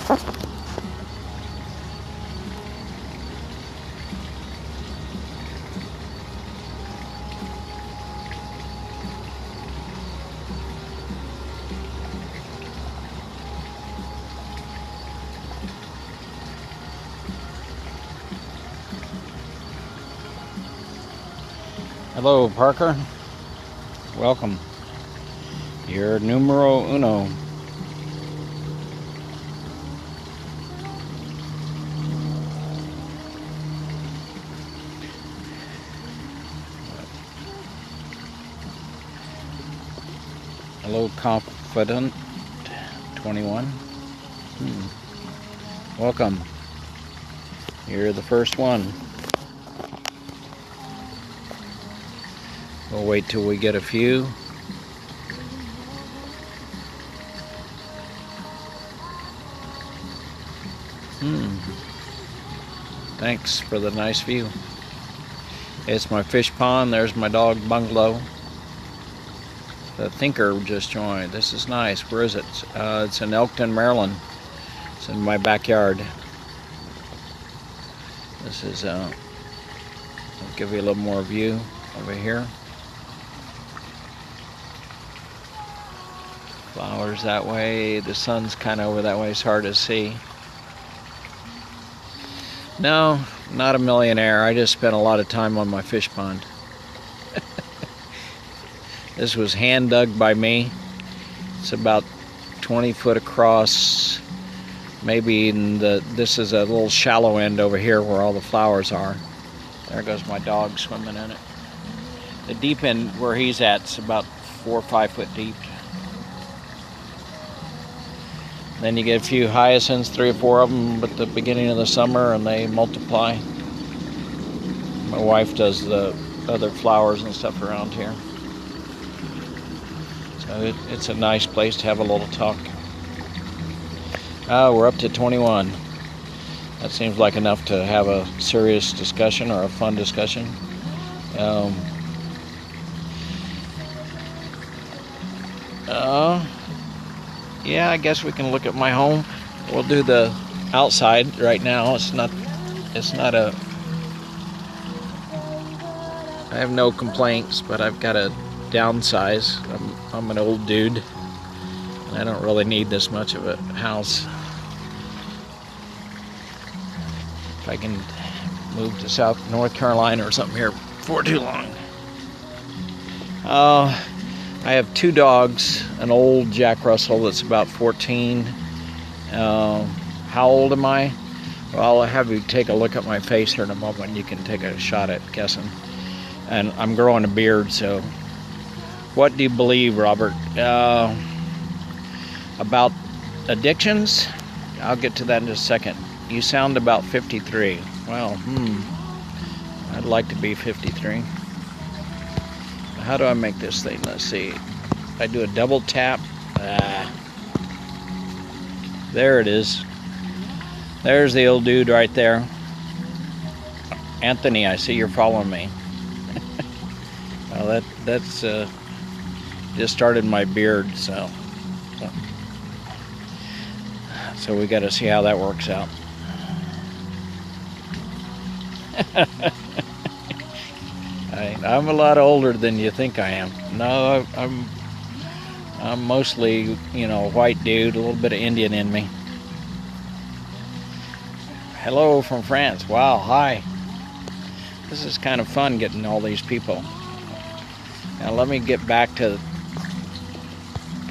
Hello, Parker. Welcome. You're numero uno. Hello, Confident 21. Welcome. You're the first one. We'll wait till we get a few. Thanks for the nice view. It's my fish pond. There's my dog Bungalow. The Thinker just joined. This is nice. Where is it? It's in Elkton, Maryland. It's in my backyard. This is, I'll give you a little more view over here. Flowers that way. The sun's kind of over that way. It's hard to see. No, not a millionaire. I just spent a lot of time on my fish pond. This was hand dug by me. It's about 20 foot across. Maybe this is a little shallow end over here where all the flowers are. There goes my dog swimming in it. The deep end where he's at is about 4 or 5 foot deep. Then you get a few hyacinths, 3 or 4 of them at the beginning of the summer, and they multiply. My wife does the other flowers and stuff around here. So it's a nice place to have a little talk. We're up to 21. That seems like enough to have a serious discussion or a fun discussion. Yeah, I guess we can look at my home. We'll do the outside right now. It's not a, I have no complaints, but I've got to downsize. I'm an old dude, and I don't really need this much of a house. If I can move to North Carolina or something here before too long. I have 2 dogs, an old Jack Russell that's about 14. How old am I? Well, I'll have you take a look at my face here in a moment. You can take a shot at guessing. And I'm growing a beard, so what do you believe, Robert? About addictions? I'll get to that in just a second. You sound about 53. Well, I'd like to be 53. How do I make this thing? Let's see. I do a double tap. There it is. There's the old dude right there. Anthony, I see you're following me. Well, that's just started my beard, so we got to see how that works out. I'm a lot older than you think I am. No, I'm mostly, white dude, a little bit of Indian in me. Hello from France. Wow, hi. This is kind of fun getting all these people. Now let me get back to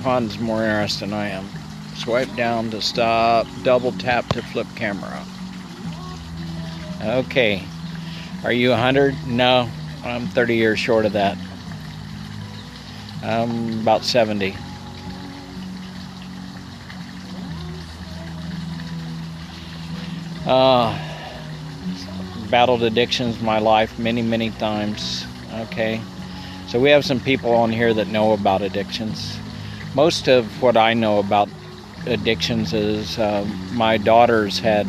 pond's more interesting than I am. Swipe down to stop, double tap to flip camera. Okay. Are you 100? No. I'm 30 years short of that. I'm about 70. Battled addictions in my life many times. Okay. So we have some people on here that know about addictions. Most of what I know about addictions is my daughter's had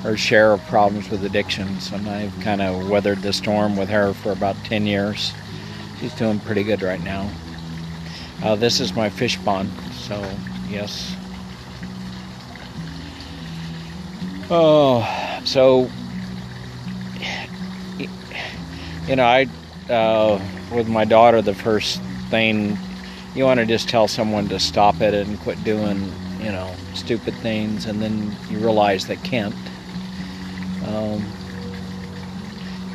her share of problems with addictions, and I've kind of weathered the storm with her for about 10 years. She's doing pretty good right now. This is my fish pond, so yes. Oh, so I with my daughter, the first thing you want to just tell someone to stop it and quit doing stupid things, and then you realize they can't.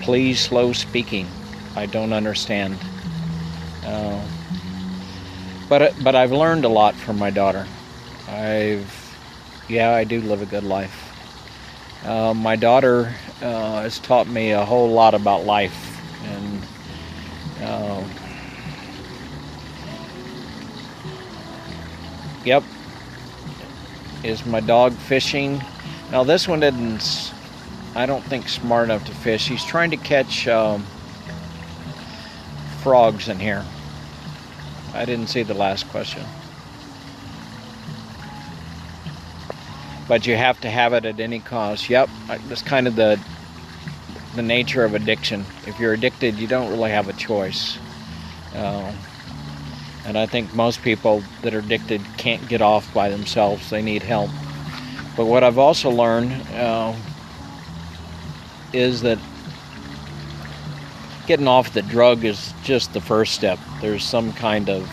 Please slow speaking. I don't understand. But I've learned a lot from my daughter. I do live a good life. My daughter has taught me a whole lot about life, and yep. Is my dog fishing? Now this one isn't, I don't think, smart enough to fish. He's trying to catch frogs in here. I didn't see the last question. But you have to have it at any cost. Yep, that's kind of the nature of addiction. If you're addicted, you don't really have a choice. And I think most people that are addicted can't get off by themselves. They need help. But what I've also learned is that getting off the drug is just the first step. There's some kind of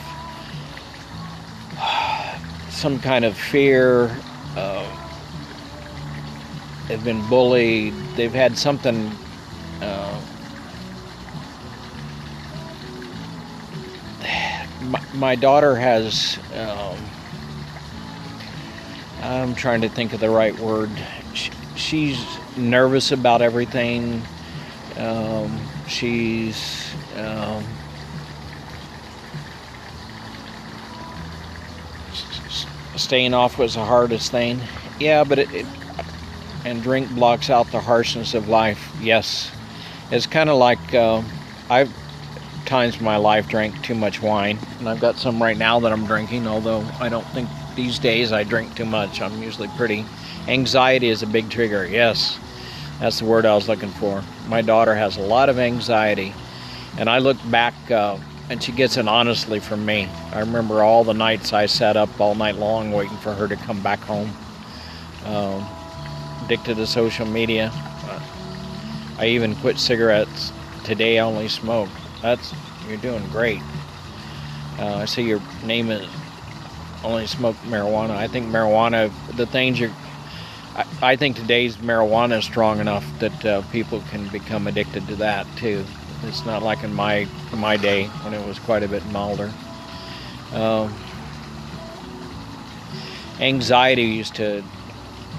fear. They've been bullied. They've had something. My daughter has. I'm trying to think of the right word. She's nervous about everything. She's staying off was the hardest thing. Yeah, but and drink blocks out the harshness of life. Yes, it's kind of like I've times in my life drank too much wine, and I've got some right now that I'm drinking, although I don't think these days I drink too much. I'm usually pretty. Anxiety is a big trigger. Yes, that's the word I was looking for. My daughter has a lot of anxiety, and I look back and she gets it honestly from me. I remember all the nights I sat up all night long waiting for her to come back home. Addicted to social media. I even quit cigarettes. Today I only smoke. You're doing great. I see your name is only smoke marijuana. I think marijuana, I think today's marijuana is strong enough that people can become addicted to that too. It's not like in my day when it was quite a bit milder. Anxiety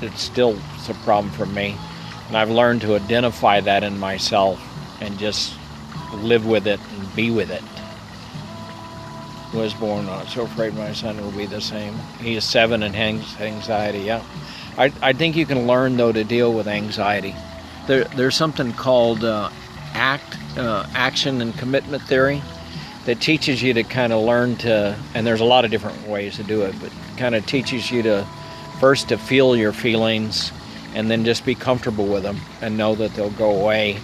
it's still a problem for me, and I've learned to identify that in myself and live with it and be with it. Was born so afraid my son will be the same. He is 7 and has anxiety. Yeah, I think you can learn though to deal with anxiety. There's something called action and commitment theory that teaches you to kind of learn to, and there's a lot of different ways to do it, but kind of teaches you to first to feel your feelings and then just be comfortable with them and know that they'll go away.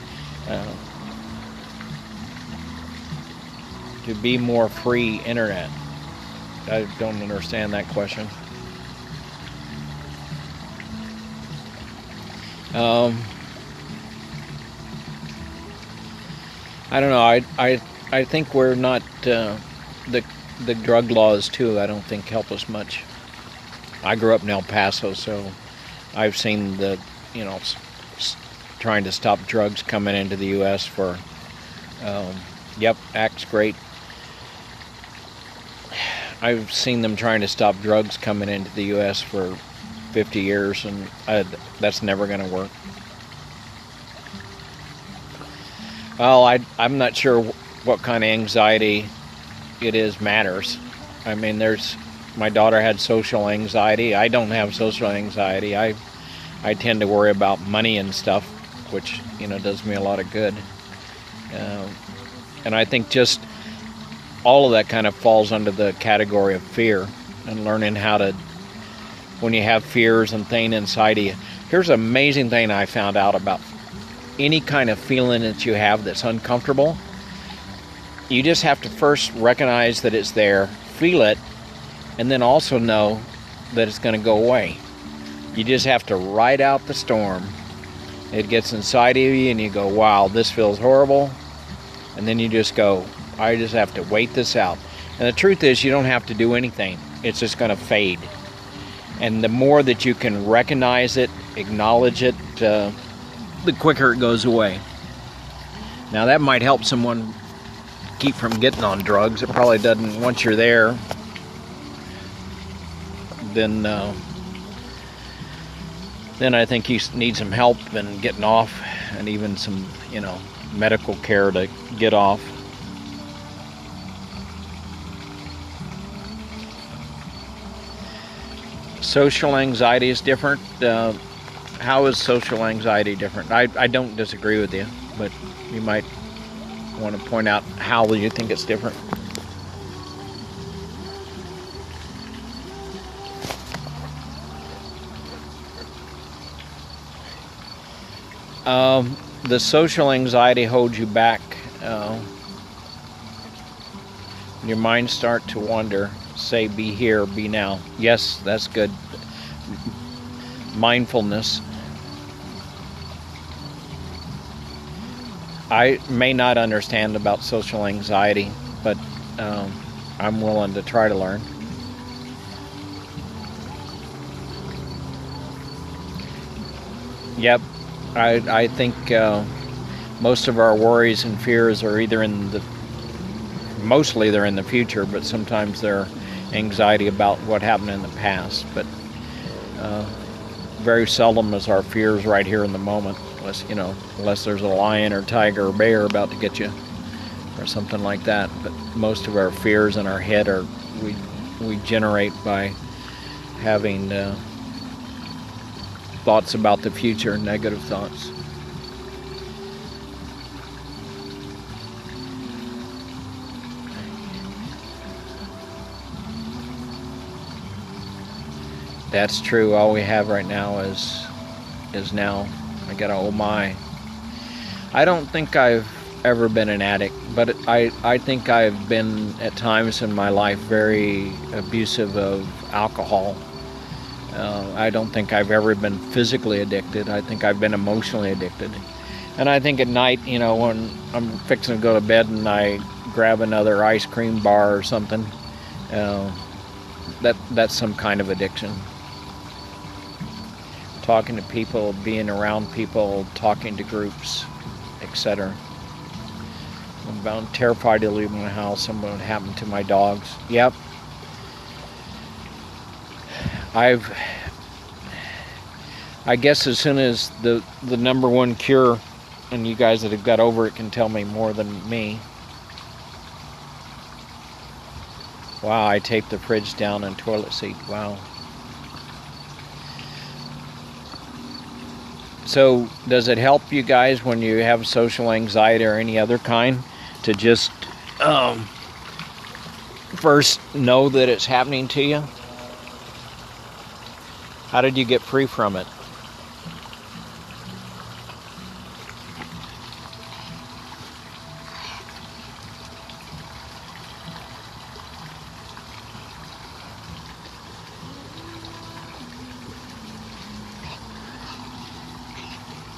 To be more free internet. I don't understand that question. I don't know. I think we're not the drug laws too. I don't think help us much. I grew up in El Paso, so I've seen trying to stop drugs coming into the U.S. for. Yep, ACT's great. I've seen them trying to stop drugs coming into the U.S. for 50 years, and that's never going to work. Well, I'm not sure what kind of anxiety it is matters. I mean, my daughter had social anxiety. I don't have social anxiety. I tend to worry about money and stuff, which does me a lot of good. And I think just all of that kind of falls under the category of fear, and learning how to, when you have fears and things inside of you. Here's an amazing thing I found out about any kind of feeling that you have that's uncomfortable. You just have to first recognize that it's there, feel it, and then also know that it's going to go away. You just have to ride out the storm. It gets inside of you and you go, wow, this feels horrible. And then you just go, I just have to wait this out. And the truth is, you don't have to do anything. It's just going to fade. And the more that you can recognize it, acknowledge it, the quicker it goes away. Now that might help someone keep from getting on drugs. It probably doesn't. Once you're there, then I think you need some help in getting off, and even some, medical care to get off. Social anxiety is different. How is social anxiety different? I don't disagree with you, but you might want to point out how you think it's different. The social anxiety holds you back. Your mind start to wander. Say, be here, be now. Yes, that's good. Mindfulness. I may not understand about social anxiety, but I'm willing to try to learn. Yep, I think most of our worries and fears are either mostly they're in the future, but sometimes they're anxiety about what happened in the past. But very seldom is our fears right here in the moment, unless there's a lion or tiger or bear about to get you or something like that. But most of our fears in our head we generate by having thoughts about the future, negative thoughts. That's true. All we have right now is now. I got oh my. I don't think I've ever been an addict, but I think I've been at times in my life very abusive of alcohol. I don't think I've ever been physically addicted. I think I've been emotionally addicted. And I think at night, when I'm fixing to go to bed and I grab another ice cream bar or something, that's some kind of addiction. Talking to people, being around people, talking to groups, etc. I'm terrified to leave my house. Something would happen to my dogs. Yep. I guess as soon as the number one cure, and you guys that have got over it can tell me more than me. Wow, I taped the fridge down and toilet seat. Wow. So does it help you guys when you have social anxiety or any other kind to just first know that it's happening to you? How did you get free from it?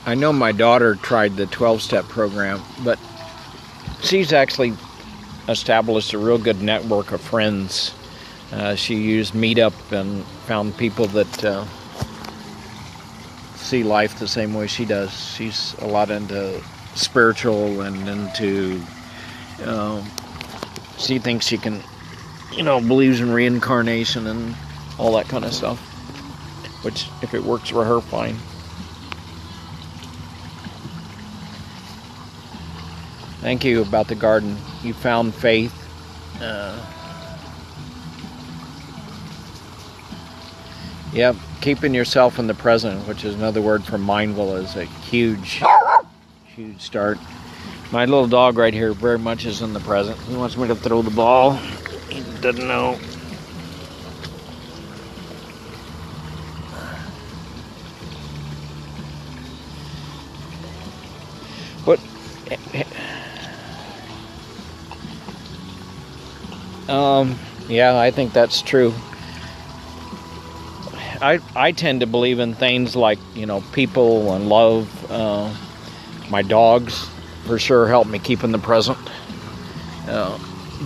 I know my daughter tried the 12-step program, but she's actually established a real good network of friends. She used Meetup and found people that see life the same way she does. She's a lot into spiritual and into, she thinks she can, believes in reincarnation and all that kind of stuff, which if it works for her, fine. Thank you about the garden. You found faith. Yep, keeping yourself in the present, which is another word for mindful, is a huge start. My little dog right here very much is in the present. He wants me to throw the ball. He doesn't know. What? Yeah, I think that's true. I tend to believe in things like, people and love. My dogs for sure help me keep in the present.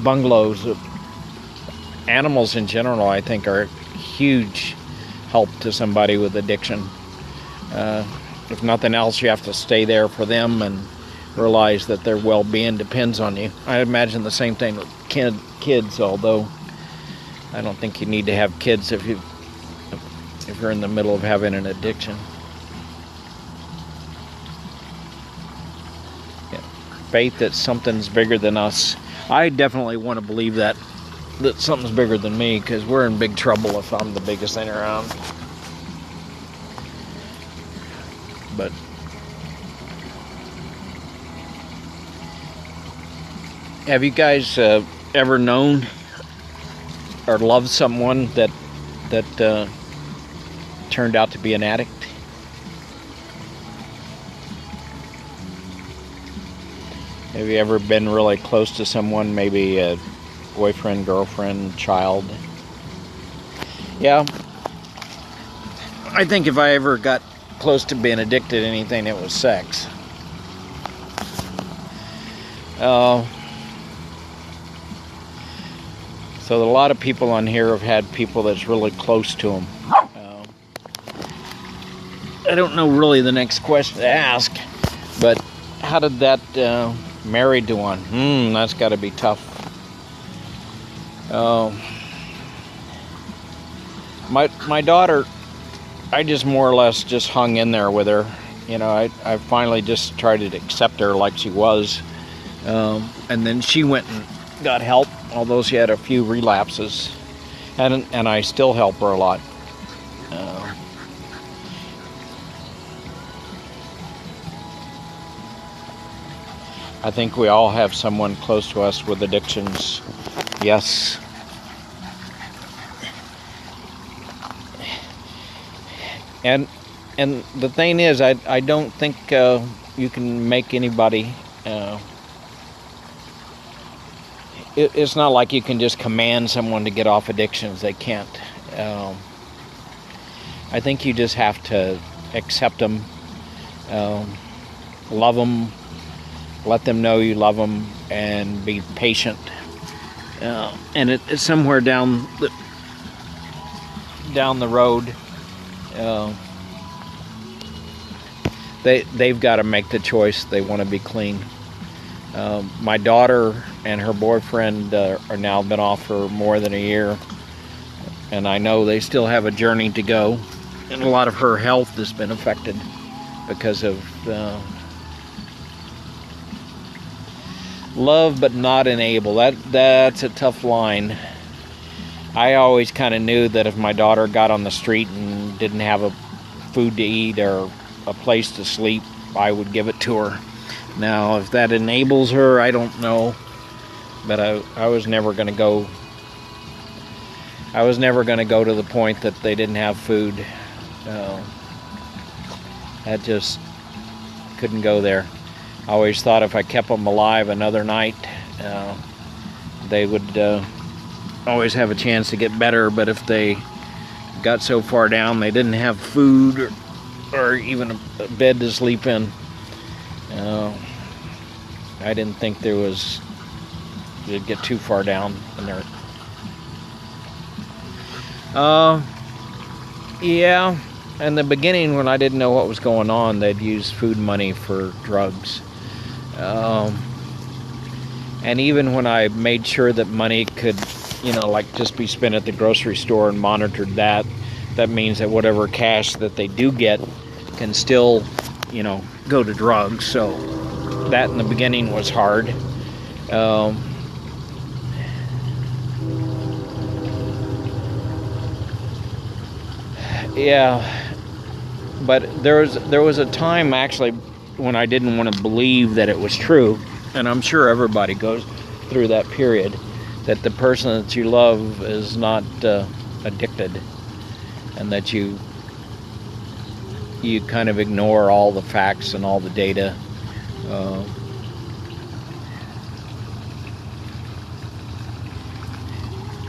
Bungalows, animals in general, I think, are a huge help to somebody with addiction. If nothing else, you have to stay there for them and realize that their well-being depends on you. I imagine the same thing with kids, although I don't think you need to have kids if you're in the middle of having an addiction. Yeah. Faith that something's bigger than us. I definitely want to believe that something's bigger than me, because we're in big trouble if I'm the biggest thing around. But have you guys ever known or loved someone that turned out to be an addict? Have you ever been really close to someone, maybe a boyfriend, girlfriend, child? Yeah. I think if I ever got close to being addicted to anything, it was sex. So a lot of people on here have had people that's really close to them. I don't know really the next question to ask, but how did that married to one? That's got to be tough. My daughter, I just more or less just hung in there with her. I finally just tried to accept her like she was, and then she went and got help, although she had a few relapses, and I still help her a lot. I think we all have someone close to us with addictions. Yes. And the thing is, I don't think you can make anybody. It's not like you can just command someone to get off addictions. They can't. I think you just have to accept them, love them, let them know you love them, and be patient. And it's somewhere down the road, they've got to make the choice. They want to be clean. My daughter and her boyfriend are now been off for more than a year, and I know they still have a journey to go, and a lot of her health has been affected because of love but not enable. That's a tough line. I always kind of knew that if my daughter got on the street and didn't have a food to eat or a place to sleep, I would give it to her. Now, if that enables her, I don't know. But I was never going to go. I was never going to go to the point that they didn't have food. That just couldn't go there. I always thought if I kept them alive another night, they would always have a chance to get better. But if they got so far down they didn't have food or even a bed to sleep in, I didn't think they'd get too far down in there. Yeah, in the beginning when I didn't know what was going on, they'd use food money for drugs. And even when I made sure that money could, like just be spent at the grocery store and monitored that means that whatever cash that they do get can still, go to drugs. So that in the beginning was hard. Yeah, but there was a time actually when I didn't want to believe that it was true, and I'm sure everybody goes through that period, that the person that you love is not addicted, and that you kind of ignore all the facts and all the data.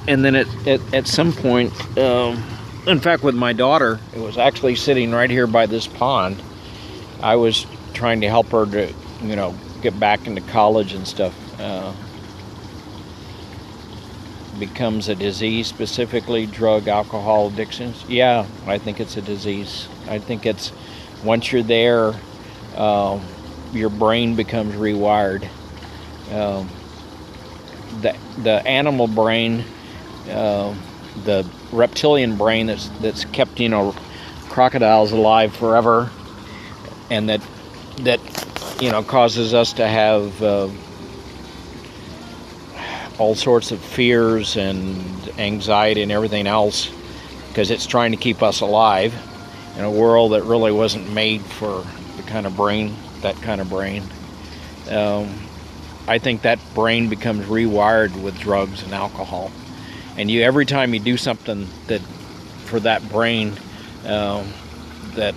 And then at some point, In fact, with my daughter, it was actually sitting right here by this pond. I was trying to help her to, get back into college and stuff. Becomes a disease, specifically drug, alcohol addictions. Yeah, I think it's a disease. I think it's, once you're there, your brain becomes rewired. The animal brain, the reptilian brain that's kept crocodiles alive forever, and that causes us to have all sorts of fears and anxiety and everything else, because it's trying to keep us alive in a world that really wasn't made for that kind of brain. I think that brain becomes rewired with drugs and alcohol, and every time you do something that for that brain, that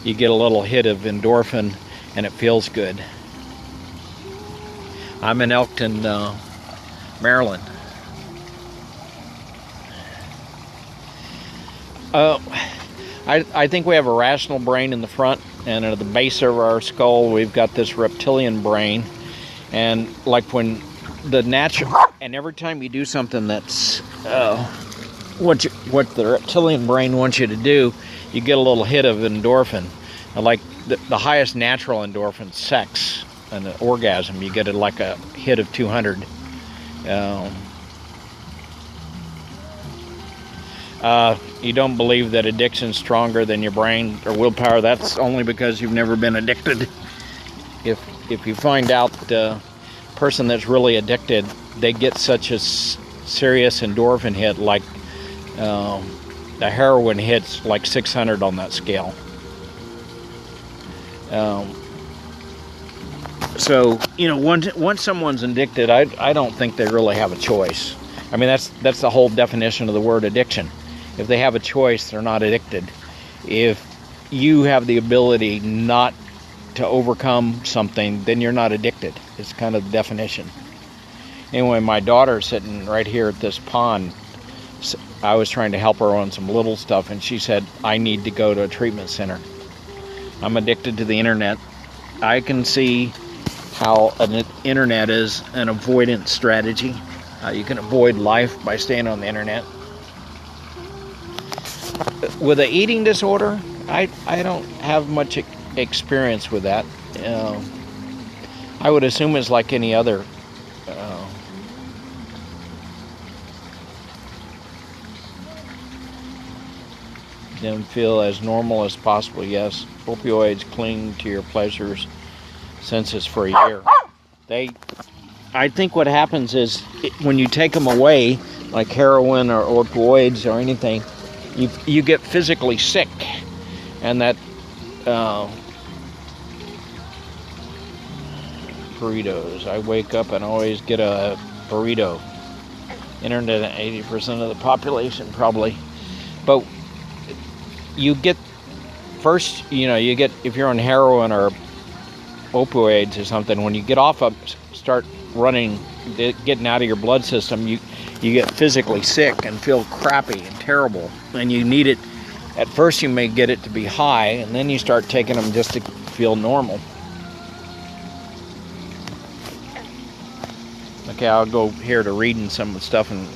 you get a little hit of endorphin and it feels good. I'm in Elkton, Maryland. I think we have a rational brain in the front, and at the base of our skull we've got this reptilian brain. And like when the natural, and every time you do something that's what the reptilian brain wants you to do, you get a little hit of endorphin. Like the highest natural endorphin, sex and the orgasm, you get like a hit of 200. You don't believe that addiction's stronger than your brain or willpower? That's only because you've never been addicted. If you find out the person that's really addicted, they get such a serious endorphin hit, like the heroin hits like 600 on that scale. So once someone's addicted, I don't think they really have a choice. I mean, that's the whole definition of the word addiction. If they have a choice, they're not addicted. If you have the ability not to overcome something, then you're not addicted. It's kind of the definition. Anyway, my daughter's sitting right here at this pond. I was trying to help her on some little stuff, and she said, I need to go to a treatment center. I'm addicted to the internet. I can see how an internet is an avoidance strategy. You can avoid life by staying on the internet. With an eating disorder, I don't have much experience with that. I would assume it's like any other. Them feel as normal as possible. Yes, opioids cling to your pleasures senses for a year. I think what happens is when you take them away, like heroin or opioids or anything, you get physically sick, and that burritos. I wake up and always get a burrito. Internet, 80% of the population probably, but you get first. You get, if you're on heroin or opioids or something, when you get off of, start running, getting out of your blood system, you get physically sick and feel crappy and terrible, and you need it. At first you may get it to be high, and then you start taking them just to feel normal. Okay, I'll go here to reading some of the stuff and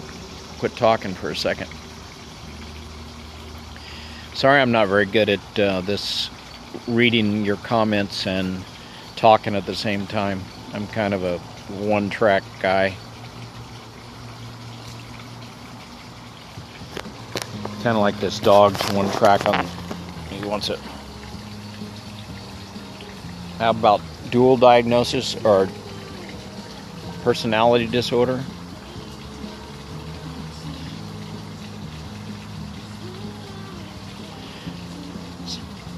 quit talking for a second. Sorry, I'm not very good at this, reading your comments and talking at the same time. I'm kind of a one-track guy. Kind of like this dog's one track on. He wants it. How about dual diagnosis or personality disorder?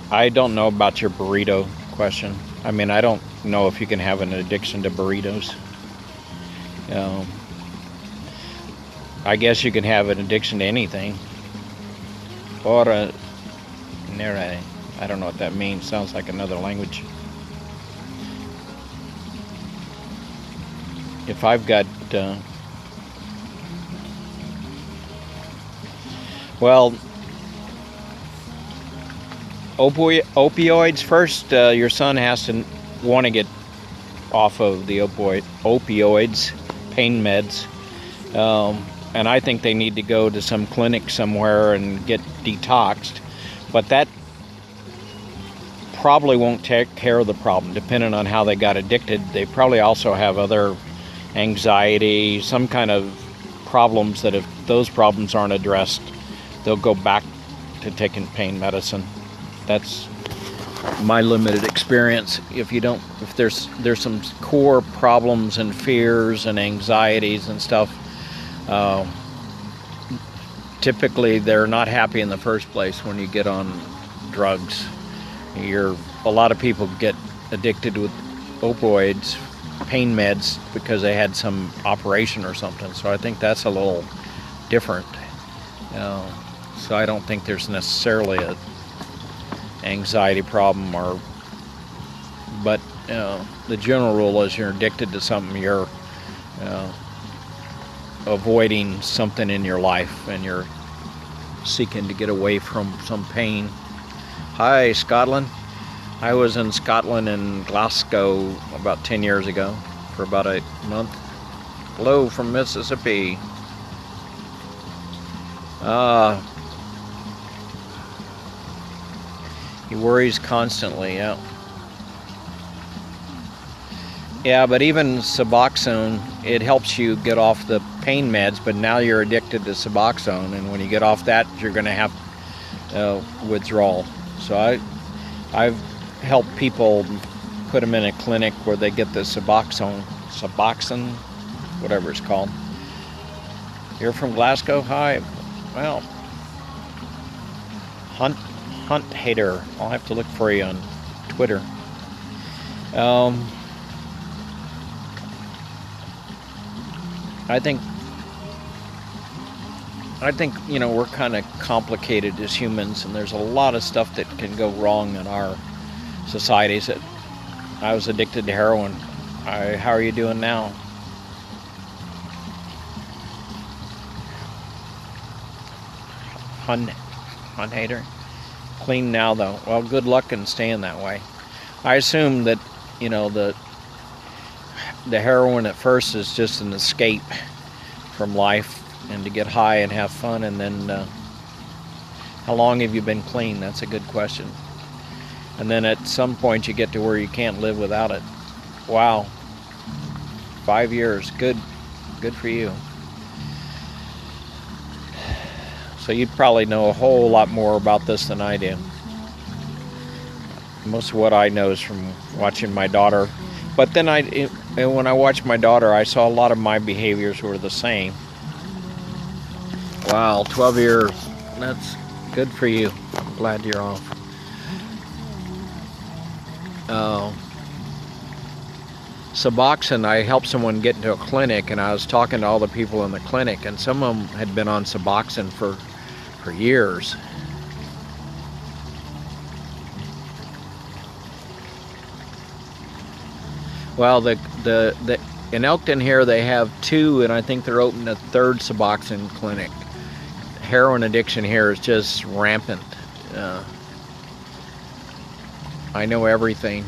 I don't know about your burrito question. I mean, I don't know if you can have an addiction to burritos. I guess you can have an addiction to anything. Or I don't know what that means. Sounds like another language. If I've got Well, opioids first. Your son has to want to get off of the opioids, pain meds, and I think they need to go to some clinic somewhere and get detoxed. But that probably won't take care of the problem, depending on how they got addicted. They probably also have other anxiety, some kind of problems that if those problems aren't addressed, they'll go back to taking pain medicine. That's my limited experience. If there's some core problems and fears and anxieties and stuff, typically they're not happy in the first place when you get on drugs. A lot of people get addicted with opioids, pain meds, because they had some operation or something. So I think that's a little different. So I don't think there's necessarily a anxiety problem, but the general rule is you're addicted to something, you're avoiding something in your life, and you're seeking to get away from some pain. Hi, Scotland. I was in Scotland in Glasgow about 10 years ago for about a month. Hello from Mississippi. He worries constantly, yeah. Yeah, but even Suboxone, it helps you get off the pain meds, but now you're addicted to Suboxone, and when you get off that, you're going to have withdrawal. So I've helped people, put them in a clinic where they get the Suboxone, whatever it's called. You're from Glasgow? Hi. Well, Hunt Hater. I'll have to look for you on Twitter. I think we're kind of complicated as humans, and there's a lot of stuff that can go wrong in our societies. I was addicted to heroin. How are you doing now? Hunt Hater. Clean now, though. Well, good luck in staying that way. I assume that the heroin at first is just an escape from life and to get high and have fun, and then how long have you been clean? That's a good question. And then at some point you get to where you can't live without it. Wow. 5 years. Good for you. So you'd probably know a whole lot more about this than I do. Most of what I know is from watching my daughter. But then when I watched my daughter, I saw a lot of my behaviors were the same. Wow, 12 years. That's good for you. I'm glad you're off. Suboxone, I helped someone get into a clinic, and I was talking to all the people in the clinic, and some of them had been on Suboxone for years. Well, the in Elkton here they have 2, and I think they're opening a 3rd Suboxone clinic. Heroin addiction here is just rampant. I know everything.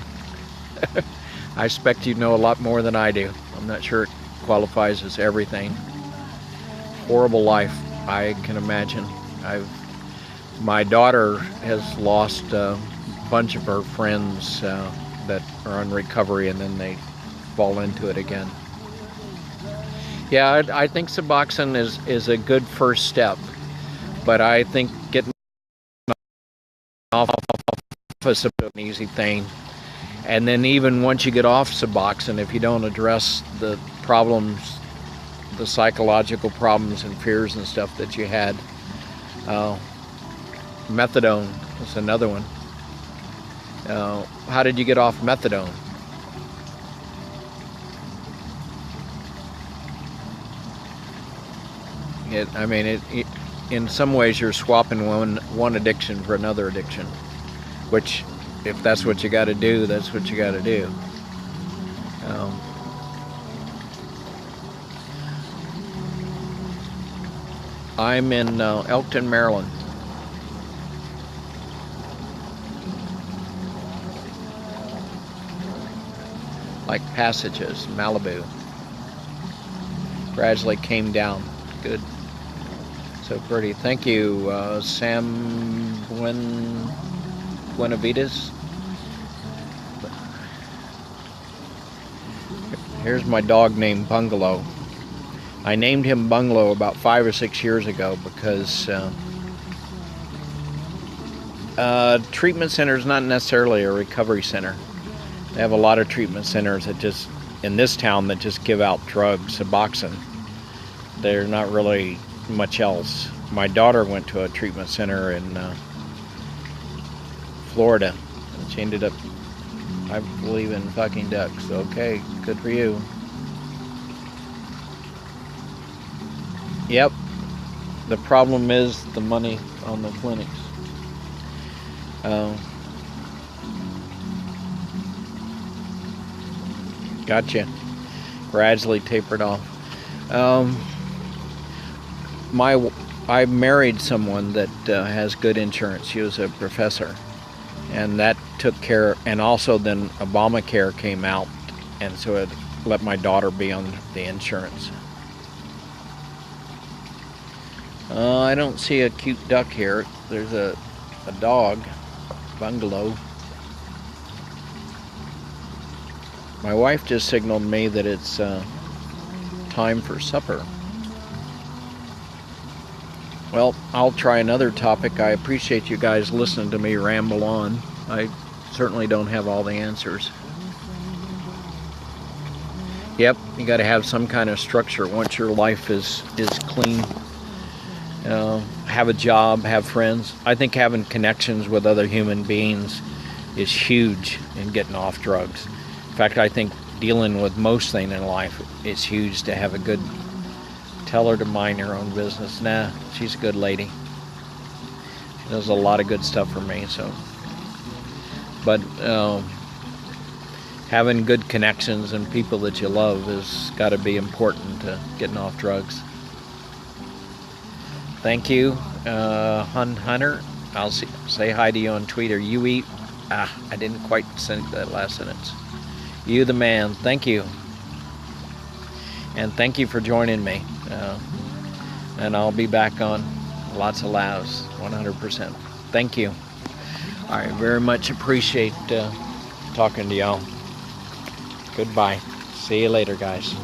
I expect you know a lot more than I do. I'm not sure it qualifies as everything. Horrible life, I can imagine. My daughter has lost a bunch of her friends that are on recovery, and then they fall into it again. Yeah, I think Suboxone is a good first step, but I think getting off is an easy thing. And then even once you get off Suboxone, if you don't address the problems, the psychological problems and fears and stuff that you had, methadone is another one. How did you get off methadone? In some ways you're swapping one addiction for another addiction, which, if that's what you got to do, that's what you got to do. I'm in Elkton, Maryland. Like Passages, Malibu. Gradually came down. Good. So pretty. Thank you, Sam Buenavides. Here's my dog named Bungalow. I named him Bungalow about 5 or 6 years ago because treatment center is not necessarily a recovery center. They have a lot of treatment centers that just, in this town, that just give out drugs, Suboxone. They're not really much else. My daughter went to a treatment center in Florida. And she ended up, I believe, in fucking ducks. Okay, good for you. Yep. The problem is the money on the clinics. Gotcha. Gradually tapered off. I married someone that has good insurance. She was a professor, and that took care. And also, then Obamacare came out, and so it let my daughter be on the insurance. I don't see a cute duck here. There's a dog, Bungalow. My wife just signaled me that it's time for supper. Well, I'll try another topic. I appreciate you guys listening to me ramble on. I certainly don't have all the answers. Yep, you got to have some kind of structure once your life is clean. Have a job, have friends. I think having connections with other human beings is huge in getting off drugs. In fact, I think dealing with most things in life, it's huge to have a good, tell her to mind her own business. Nah, she's a good lady. She does a lot of good stuff for me, so. But having good connections and people that you love has got to be important to getting off drugs. Thank you, Hunter. I'll say hi to you on Twitter. You eat. I didn't quite send that last sentence. You the man. Thank you. And thank you for joining me. And I'll be back on Lots of Laughs, 100%. Thank you. I very much appreciate talking to y'all. Goodbye. See you later, guys.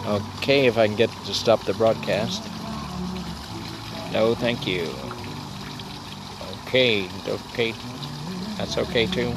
Okay, if I can get to stop the broadcast. No, thank you. Okay, that's okay too.